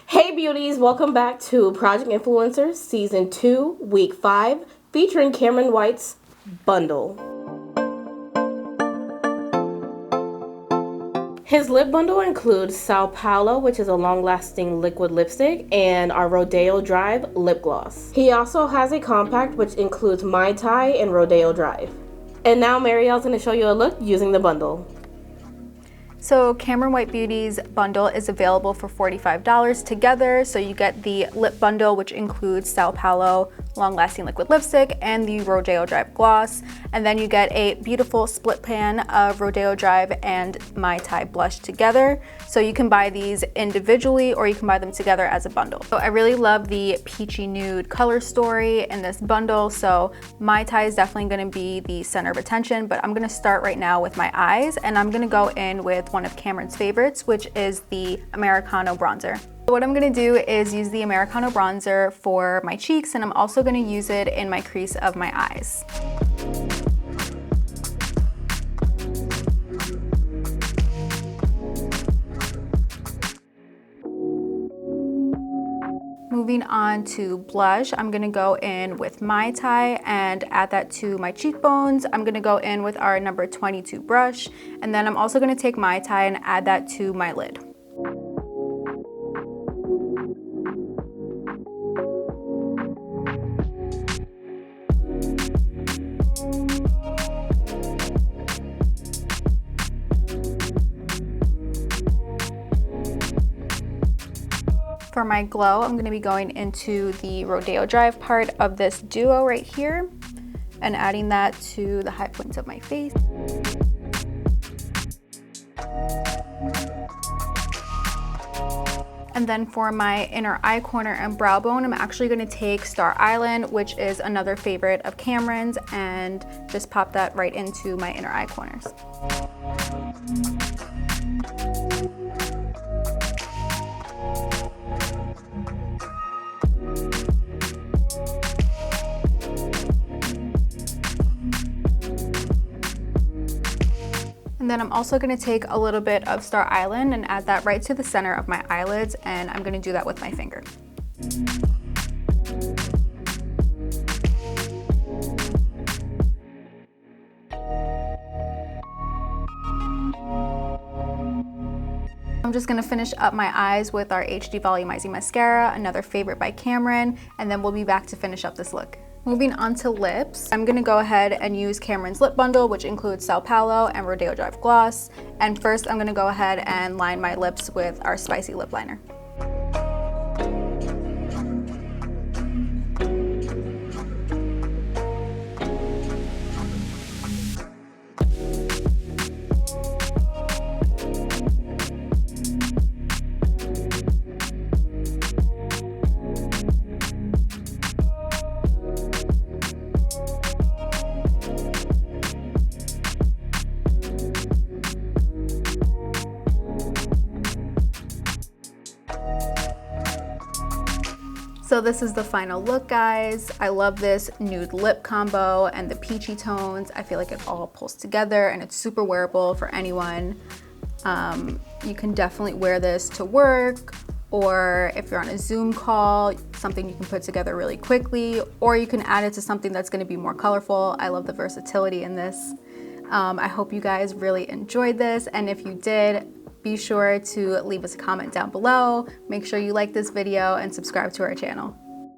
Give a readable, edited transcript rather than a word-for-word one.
Hey beauties, welcome back to Project Influencer Season 2, Week 5, featuring Cameron White's bundle. His lip bundle includes Sao Paulo, which is a long-lasting liquid lipstick, and our Rodeo Drive lip gloss. He also has a compact, which includes Mai Tai and Rodeo Drive. And now Mariel's going to show you a look using the bundle. So Cameron White Beauty's bundle is available for $45 together. So you get the lip bundle, which includes Sao Paulo long-lasting liquid lipstick and the Rodeo Drive gloss. And then you get a beautiful split pan of Rodeo Drive and Mai Tai blush together. So you can buy these individually or you can buy them together as a bundle. So I really love the peachy nude color story in this bundle. So Mai Tai is definitely gonna be the center of attention, but I'm gonna start right now with my eyes, and I'm gonna go in with one of Cameron's favorites, which is the Americano Bronzer. So what I'm gonna do is use the Americano Bronzer for my cheeks, and I'm also gonna use it in my crease of my eyes. Moving on to blush, I'm gonna go in with Mai Tai and add that to my cheekbones. I'm gonna go in with our number 22 brush, and then I'm also gonna take Mai Tai and add that to my lid. For my glow, I'm going to be going into the Rodeo Drive part of this duo right here and adding that to the high points of my face. And then for my inner eye corner and brow bone, I'm actually going to take Star Island, which is another favorite of Cameron's, and just pop that right into my inner eye corners. And then I'm also going to take a little bit of Star Island and add that right to the center of my eyelids, and I'm going to do that with my finger. I'm just going to finish up my eyes with our HD Volumizing Mascara, another favorite by Cameron, and then we'll be back to finish up this look. Moving on to lips, I'm gonna go ahead and use Cameron's lip bundle, which includes Sao Paulo and Rodeo Drive gloss. And first I'm gonna go ahead and line my lips with our spicy lip liner. So this is the final look, guys. I love this nude lip combo and the peachy tones. I feel like it all pulls together and it's super wearable for anyone. You can definitely wear this to work, or if you're on a Zoom call, something you can put together really quickly, or you can add it to something that's gonna be more colorful. I love the versatility in this. I hope you guys really enjoyed this, and if you did, be sure to leave us a comment down below. Make sure you like this video and subscribe to our channel.